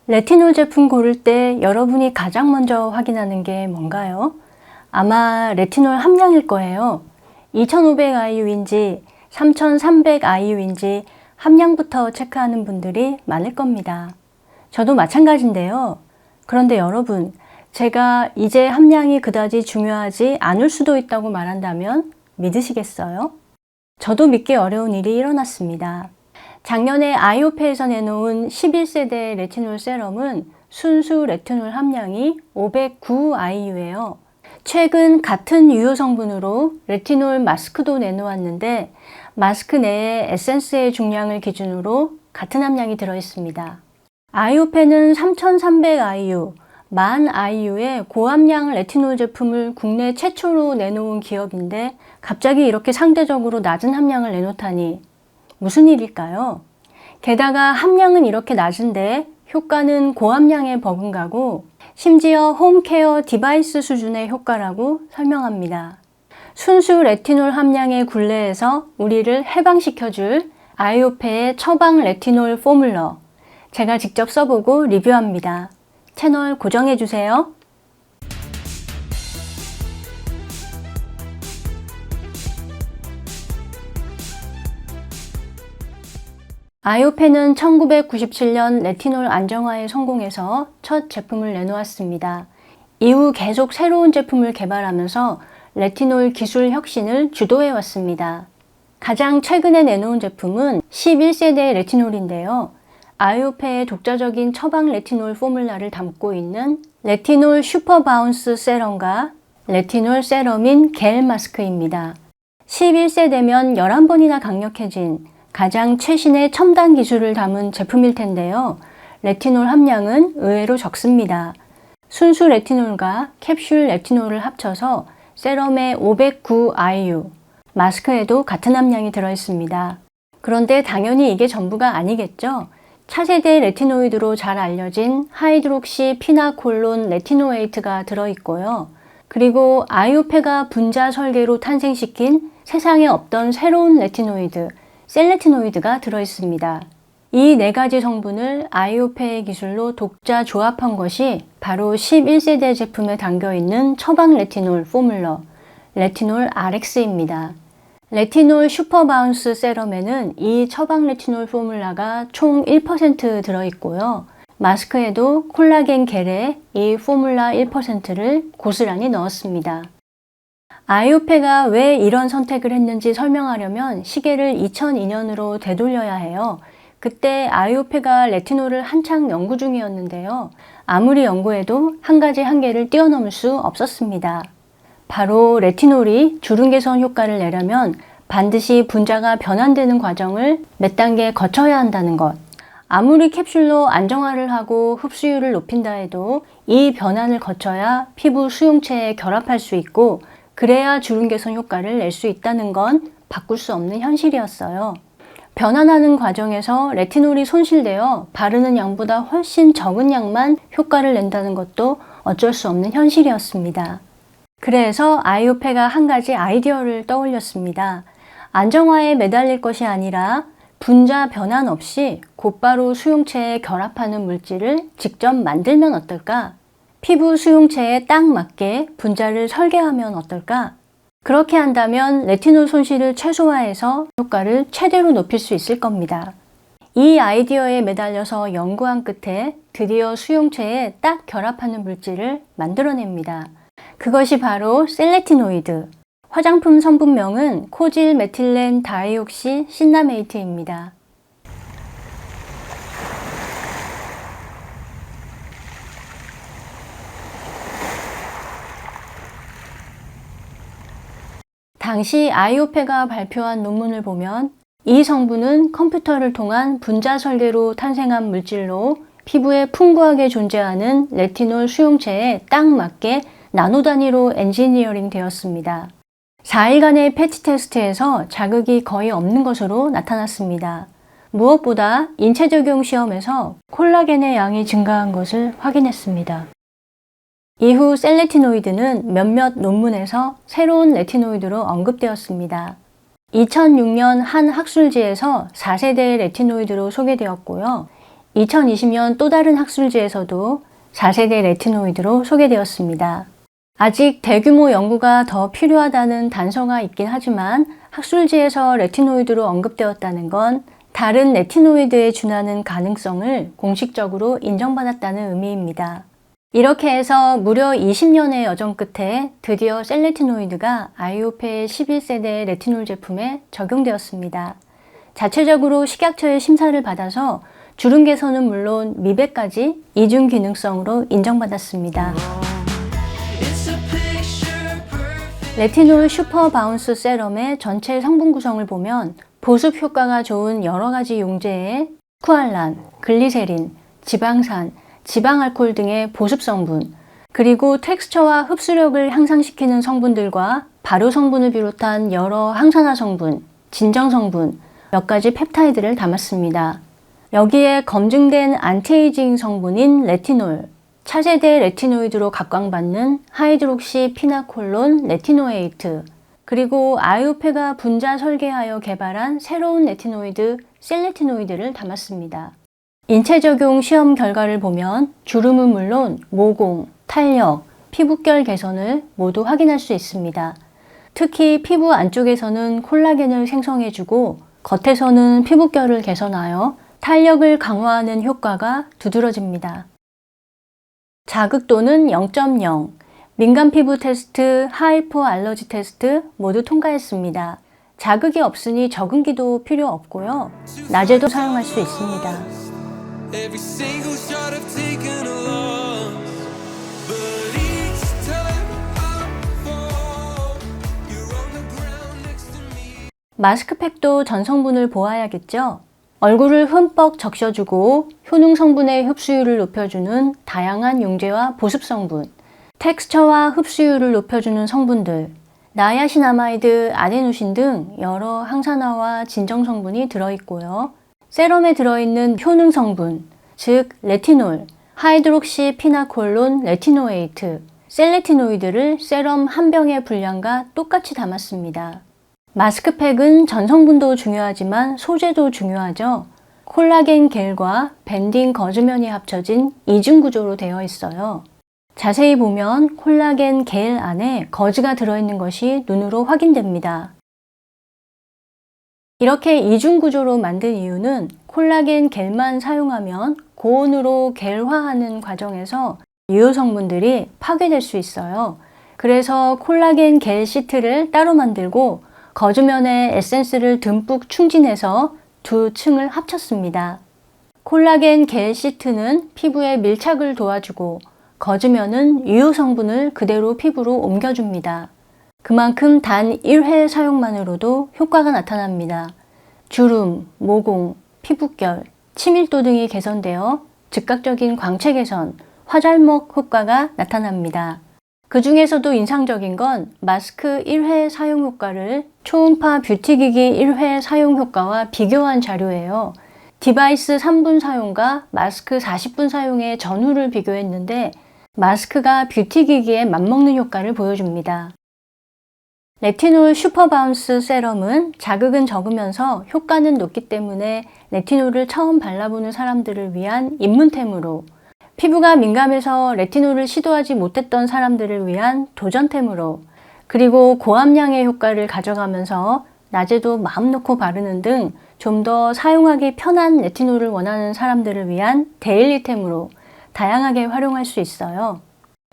레티놀 제품 고를 때 여러분이 가장 먼저 확인하는 게 뭔가요? 아마 레티놀 함량일 거예요. 2500IU인지 3300IU인지 함량부터 체크하는 분들이 많을 겁니다. 저도 마찬가지인데요. 그런데 여러분, 제가 이제 함량이 그다지 중요하지 않을 수도 있다고 말한다면 믿으시겠어요? 저도 믿기 어려운 일이 일어났습니다. 작년에 아이오페에서 내놓은 11세대 레티놀 세럼은 순수 레티놀 함량이 509IU예요. 최근 같은 유효 성분으로 레티놀 마스크도 내놓았는데 마스크 내에 에센스의 중량을 기준으로 같은 함량이 들어있습니다. 아이오페는 3300IU, 10,000IU의 고함량 레티놀 제품을 국내 최초로 내놓은 기업인데 갑자기 이렇게 상대적으로 낮은 함량을 내놓다니 무슨 일일까요? 게다가 함량은 이렇게 낮은데 효과는 고함량에 버금가고 심지어 홈케어 디바이스 수준의 효과라고 설명합니다. 순수 레티놀 함량의 굴레에서 우리를 해방시켜줄 아이오페의 처방 레티놀 포뮬러, 제가 직접 써보고 리뷰합니다. 채널 고정해주세요. 아이오페는 1997년 레티놀 안정화에 성공해서 첫 제품을 내놓았습니다. 이후 계속 새로운 제품을 개발하면서 레티놀 기술 혁신을 주도해 왔습니다. 가장 최근에 내놓은 제품은 11세대 레티놀인데요. 아이오페의 독자적인 처방 레티놀 포뮬라를 담고 있는 레티놀 슈퍼 바운스 세럼과 레티놀 세럼인 겔 마스크입니다. 11세대면 11번이나 강력해진 가장 최신의 첨단 기술을 담은 제품일 텐데요. 레티놀 함량은 의외로 적습니다. 순수 레티놀과 캡슐 레티놀을 합쳐서 세럼에 509IU, 마스크에도 같은 함량이 들어있습니다. 그런데 당연히 이게 전부가 아니겠죠? 차세대 레티노이드로 잘 알려진 하이드록시 피나콜론 레티노에이트가 들어있고요. 그리고 아이오페가 분자 설계로 탄생시킨 세상에 없던 새로운 레티노이드, 셀레티노이드가 들어있습니다. 이 네 가지 성분을 아이오페의 기술로 독자 조합한 것이 바로 11세대 제품에 담겨있는 처방 레티놀 포뮬러, 레티놀 RX입니다. 레티놀 슈퍼 바운스 세럼에는 이 처방 레티놀 포뮬라가 총 1% 들어있고요. 마스크에도 콜라겐 겔에 이 포뮬라 1%를 고스란히 넣었습니다. 아이오페가 왜 이런 선택을 했는지 설명하려면 시계를 2002년으로 되돌려야 해요. 그때 아이오페가 레티놀을 한창 연구 중이었는데요. 아무리 연구해도 한 가지 한계를 뛰어넘을 수 없었습니다. 바로 레티놀이 주름 개선 효과를 내려면 반드시 분자가 변환되는 과정을 몇 단계 거쳐야 한다는 것. 아무리 캡슐로 안정화를 하고 흡수율을 높인다 해도 이 변환을 거쳐야 피부 수용체에 결합할 수 있고 그래야 주름 개선 효과를 낼 수 있다는 건 바꿀 수 없는 현실이었어요. 변환하는 과정에서 레티놀이 손실되어 바르는 양보다 훨씬 적은 양만 효과를 낸다는 것도 어쩔 수 없는 현실이었습니다. 그래서 아이오페가 한 가지 아이디어를 떠올렸습니다. 안정화에 매달릴 것이 아니라 분자 변환 없이 곧바로 수용체에 결합하는 물질을 직접 만들면 어떨까? 피부 수용체에 딱 맞게 분자를 설계하면 어떨까? 그렇게 한다면 레티놀 손실을 최소화해서 효과를 최대로 높일 수 있을 겁니다. 이 아이디어에 매달려서 연구한 끝에 드디어 수용체에 딱 결합하는 물질을 만들어냅니다. 그것이 바로 셀레티노이드. 화장품 성분명은 코질 메틸렌 다이옥시 신라메이트입니다. 당시 아이오페가 발표한 논문을 보면 이 성분은 컴퓨터를 통한 분자 설계로 탄생한 물질로 피부에 풍부하게 존재하는 레티놀 수용체에 딱 맞게 나노 단위로 엔지니어링 되었습니다. 4일간의 패치 테스트에서 자극이 거의 없는 것으로 나타났습니다. 무엇보다 인체 적용 시험에서 콜라겐의 양이 증가한 것을 확인했습니다. 이후 셀레티노이드는 몇몇 논문에서 새로운 레티노이드로 언급되었습니다. 2006년 한 학술지에서 4세대 레티노이드로 소개되었고요. 2020년 또 다른 학술지에서도 4세대 레티노이드로 소개되었습니다. 아직 대규모 연구가 더 필요하다는 단서가 있긴 하지만 학술지에서 레티노이드로 언급되었다는 건 다른 레티노이드에 준하는 가능성을 공식적으로 인정받았다는 의미입니다. 이렇게 해서 무려 20년의 여정 끝에 드디어 셀레티노이드가 아이오페 11세대 레티놀 제품에 적용되었습니다. 자체적으로 식약처의 심사를 받아서 주름 개선은 물론 미백까지 이중 기능성으로 인정받았습니다. 레티놀 슈퍼 바운스 세럼의 전체 성분 구성을 보면 보습 효과가 좋은 여러 가지 용제에 스쿠알란, 글리세린, 지방산, 지방알코올 등의 보습 성분, 그리고 텍스처와 흡수력을 향상시키는 성분들과 발효 성분을 비롯한 여러 항산화 성분, 진정 성분, 몇 가지 펩타이드를 담았습니다. 여기에 검증된 안티에이징 성분인 레티놀, 차세대 레티노이드로 각광받는 하이드록시 피나콜론 레티노에이트, 그리고 아이오페가 분자 설계하여 개발한 새로운 레티노이드 셀레티노이드를 담았습니다. 인체 적용 시험 결과를 보면 주름은 물론 모공, 탄력, 피부결 개선을 모두 확인할 수 있습니다. 특히 피부 안쪽에서는 콜라겐을 생성해주고 겉에서는 피부결을 개선하여 탄력을 강화하는 효과가 두드러집니다. 자극도는 0.0, 민감 피부 테스트, 하이포 알러지 테스트 모두 통과했습니다. 자극이 없으니 적응기도 필요 없고요. 낮에도 사용할 수 있습니다. 마스크팩도 전 성분을 보아야겠죠? 얼굴을 흠뻑 적셔주고 효능 성분의 흡수율을 높여주는 다양한 용제와 보습 성분, 텍스처와 흡수율을 높여주는 성분들, 나야신아마이드, 아데노신 등 여러 항산화와 진정 성분이 들어있고요. 세럼에 들어있는 효능 성분, 즉 레티놀, 하이드록시 피나콜론 레티노에이트, 셀레티노이드를 세럼 한 병의 분량과 똑같이 담았습니다. 마스크팩은 전성분도 중요하지만 소재도 중요하죠. 콜라겐 겔과 밴딩 거즈면이 합쳐진 이중 구조로 되어 있어요. 자세히 보면 콜라겐 겔 안에 거즈가 들어있는 것이 눈으로 확인됩니다. 이렇게 이중 구조로 만든 이유는 콜라겐 겔만 사용하면 고온으로 겔화하는 과정에서 유효 성분들이 파괴될 수 있어요. 그래서 콜라겐 겔 시트를 따로 만들고 거즈면에 에센스를 듬뿍 충진해서 두 층을 합쳤습니다. 콜라겐 겔 시트는 피부에 밀착을 도와주고 거즈면은 유효 성분을 그대로 피부로 옮겨줍니다. 그만큼 단 1회 사용만으로도 효과가 나타납니다. 주름, 모공, 피부결, 치밀도 등이 개선되어 즉각적인 광채 개선, 화잘먹 효과가 나타납니다. 그 중에서도 인상적인 건 마스크 1회 사용 효과를 초음파 뷰티기기 1회 사용 효과와 비교한 자료예요. 디바이스 3분 사용과 마스크 40분 사용의 전후를 비교했는데 마스크가 뷰티기기에 맞먹는 효과를 보여줍니다. 레티놀 슈퍼바운스 세럼은 자극은 적으면서 효과는 높기 때문에 레티놀을 처음 발라보는 사람들을 위한 입문템으로, 피부가 민감해서 레티놀을 시도하지 못했던 사람들을 위한 도전템으로, 그리고 고함량의 효과를 가져가면서 낮에도 마음 놓고 바르는 등 좀 더 사용하기 편한 레티놀을 원하는 사람들을 위한 데일리템으로 다양하게 활용할 수 있어요.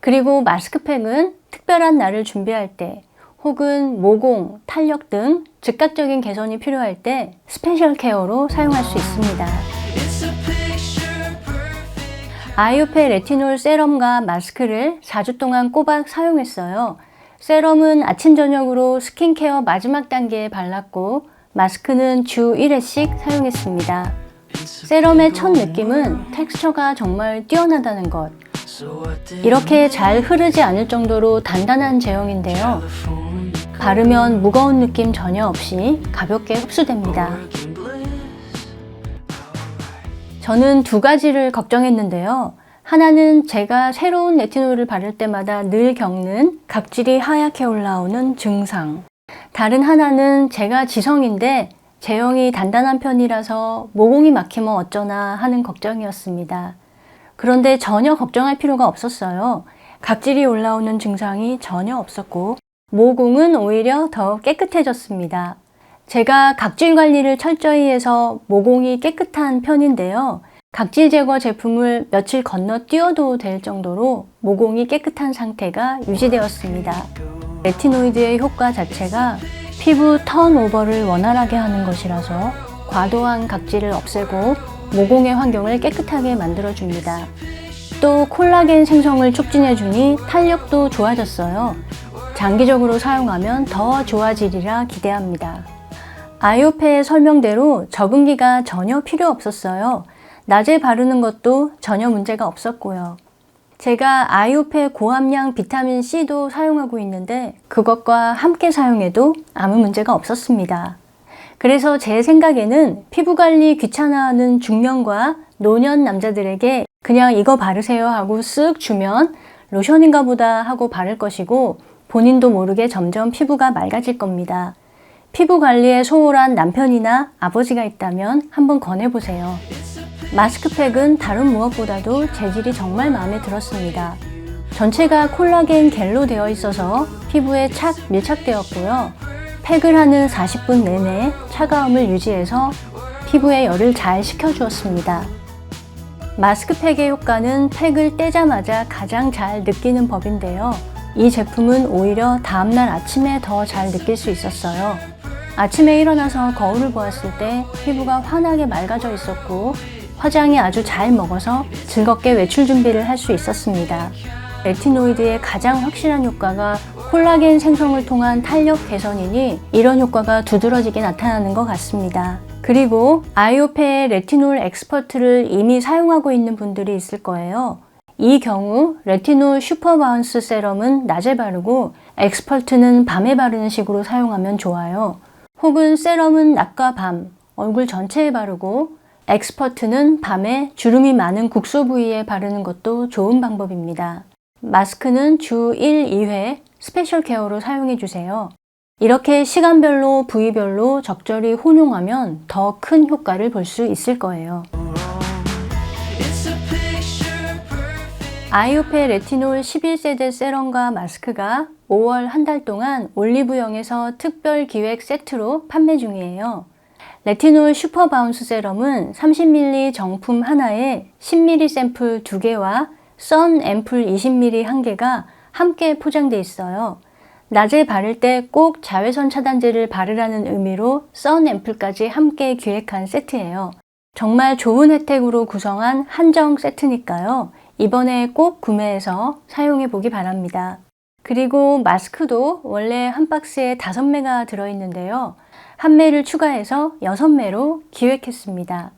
그리고 마스크팩은 특별한 날을 준비할 때 혹은 모공, 탄력 등 즉각적인 개선이 필요할 때 스페셜 케어로 사용할 수 있습니다. 아이오페 레티놀 세럼과 마스크를 4주 동안 꼬박 사용했어요. 세럼은 아침 저녁으로 스킨케어 마지막 단계에 발랐고 마스크는 주 1회씩 사용했습니다. 세럼의 첫 느낌은 텍스처가 정말 뛰어나다는 것. 이렇게 잘 흐르지 않을 정도로 단단한 제형인데요. 바르면 무거운 느낌 전혀 없이 가볍게 흡수됩니다. 저는 두 가지를 걱정했는데요. 하나는 제가 새로운 레티놀을 바를 때마다 늘 겪는 각질이 하얗게 올라오는 증상. 다른 하나는 제가 지성인데 제형이 단단한 편이라서 모공이 막히면 어쩌나 하는 걱정이었습니다. 그런데 전혀 걱정할 필요가 없었어요. 각질이 올라오는 증상이 전혀 없었고 모공은 오히려 더 깨끗해졌습니다. 제가 각질 관리를 철저히 해서 모공이 깨끗한 편인데요. 각질 제거 제품을 며칠 건너뛰어도 될 정도로 모공이 깨끗한 상태가 유지되었습니다. 레티노이드의 효과 자체가 피부 턴오버를 원활하게 하는 것이라서 과도한 각질을 없애고 모공의 환경을 깨끗하게 만들어줍니다. 또 콜라겐 생성을 촉진해주니 탄력도 좋아졌어요. 장기적으로 사용하면 더 좋아지리라 기대합니다. 아이오페의 설명대로 적응기가 전혀 필요 없었어요. 낮에 바르는 것도 전혀 문제가 없었고요. 제가 아이오페 고함량 비타민C도 사용하고 있는데 그것과 함께 사용해도 아무 문제가 없었습니다. 그래서 제 생각에는 피부관리 귀찮아하는 중년과 노년 남자들에게 그냥 이거 바르세요 하고 쓱 주면 로션인가 보다 하고 바를 것이고 본인도 모르게 점점 피부가 맑아질 겁니다. 피부 관리에 소홀한 남편이나 아버지가 있다면 한번 권해보세요. 마스크팩은 다른 무엇보다도 재질이 정말 마음에 들었습니다. 전체가 콜라겐 겔로 되어 있어서 피부에 착 밀착되었고요. 팩을 하는 40분 내내 차가움을 유지해서 피부에 열을 잘 식혀주었습니다. 마스크팩의 효과는 팩을 떼자마자 가장 잘 느끼는 법인데요. 이 제품은 오히려 다음날 아침에 더 잘 느낄 수 있었어요. 아침에 일어나서 거울을 보았을 때 피부가 환하게 맑아져 있었고 화장이 아주 잘 먹어서 즐겁게 외출 준비를 할 수 있었습니다. 레티노이드의 가장 확실한 효과가 콜라겐 생성을 통한 탄력 개선이니 이런 효과가 두드러지게 나타나는 것 같습니다. 그리고 아이오페의 레티놀 엑스퍼트를 이미 사용하고 있는 분들이 있을 거예요. 이 경우 레티놀 슈퍼 바운스 세럼은 낮에 바르고 엑스퍼트는 밤에 바르는 식으로 사용하면 좋아요. 혹은 세럼은 낮과 밤, 얼굴 전체에 바르고 엑스퍼트는 밤에 주름이 많은 국소 부위에 바르는 것도 좋은 방법입니다. 마스크는 주 1, 2회 스페셜 케어로 사용해 주세요. 이렇게 시간별로 부위별로 적절히 혼용하면 더 큰 효과를 볼 수 있을 거예요. 아이오페 레티놀 11세대 세럼과 마스크가 5월 한 달 동안 올리브영에서 특별 기획 세트로 판매 중이에요. 레티놀 슈퍼 바운스 세럼은 30ml 정품 하나에 10ml 샘플 2개와 선 앰플 20ml 1개가 함께 포장되어 있어요. 낮에 바를 때 꼭 자외선 차단제를 바르라는 의미로 선 앰플까지 함께 기획한 세트예요. 정말 좋은 혜택으로 구성한 한정 세트니까요. 이번에 꼭 구매해서 사용해 보기 바랍니다. 그리고 마스크도 원래 한 박스에 5매가 들어있는데요. 한 매를 추가해서 6매로 기획했습니다.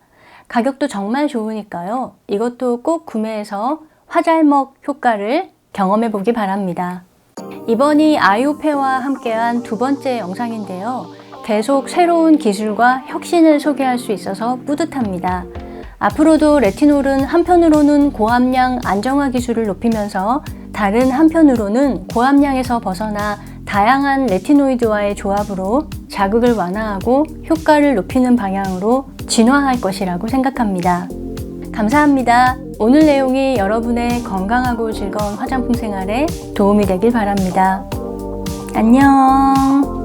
가격도 정말 좋으니까요. 이것도 꼭 구매해서 화잘먹 효과를 경험해 보기 바랍니다. 이번이 아이오페와 함께한 두 번째 영상인데요. 계속 새로운 기술과 혁신을 소개할 수 있어서 뿌듯합니다. 앞으로도 레티놀은 한편으로는 고함량 안정화 기술을 높이면서 다른 한편으로는 고함량에서 벗어나 다양한 레티노이드와의 조합으로 자극을 완화하고 효과를 높이는 방향으로 진화할 것이라고 생각합니다. 감사합니다. 오늘 내용이 여러분의 건강하고 즐거운 화장품 생활에 도움이 되길 바랍니다. 안녕.